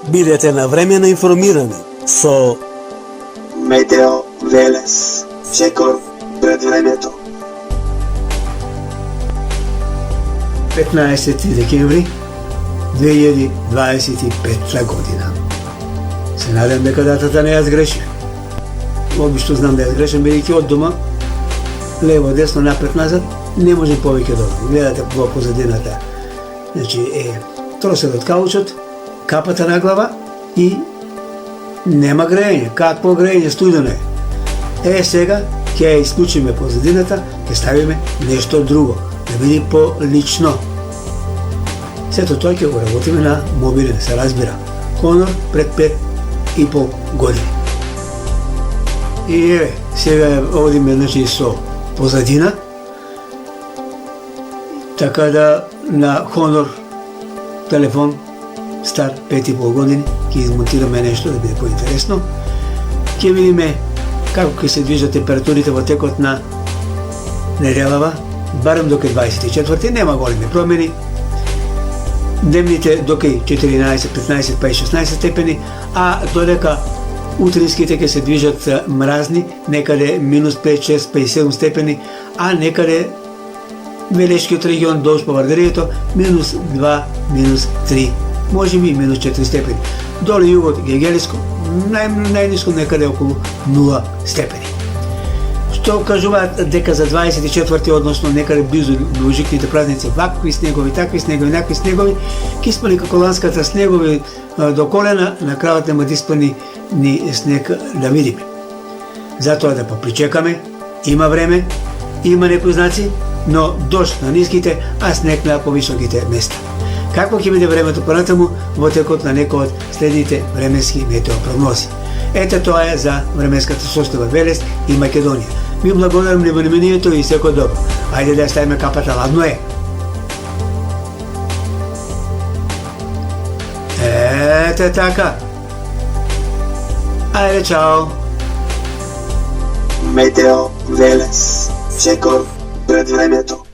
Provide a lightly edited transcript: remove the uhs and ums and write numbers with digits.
Бидете навремено информирани со Метео Велес, чекор пред времето. 15 декември 2025 година. Се надам дека датата не ја сгреши. Обично знам да ја сгрешам, бидејќи од дома, лево, десно, напред, назад, не може повеќе да одам. Гледате во позадината. Значи, тросет од каучот, капата на глава и нема грејење. Какво грејење? Студено е. Сега ќе ја исклучиме позадината, ќе ставиме нешто друго, да биде по-лично. Сето тоа ќе го работиме на мобилен, се разбира. Honor пред 5,5 години. И сега одиме, значи, со позадина, така да на Honor телефон стар 5,5 години ќе измонтираме нешто да биде поинтересно. Ќе видиме како ќе се движат температурите во текот на неделава, барем до 24 нема големи промени. Дневните до 14, 15, па и 16 степени, а додека утринските ќе се движат мразни, некаде минус 5, 6, па и 7 степени, а некаде Велешкиот регион долж по Вардарието минус 2, минус 3, може би минус 4 степени. Доле југот Гегелиско, најниско некаде околу 0 степени. Што кажуваат дека за 24-ти, односно некаде близу Божикните празници, вакви снегови, такви снегови, накви снегови, ќе испани како ланската снегови до колена, на крајот нема да испани ни снег да видиме. Затоа да попричекаме, има време, има некои знаци, но дожд на ниските, а снег на повисоките места. Какво ќе биде времето понатаму во текот на некои од следните временски метеопрогнози? Ете тоа е за временската состојба Велес и Македонија. Ви благодарам на вниманието и секој добро. Ајде да ја ставиме капата, ладно е. Ете така. Ајде, чао. Метео Велес, чекор пред времето.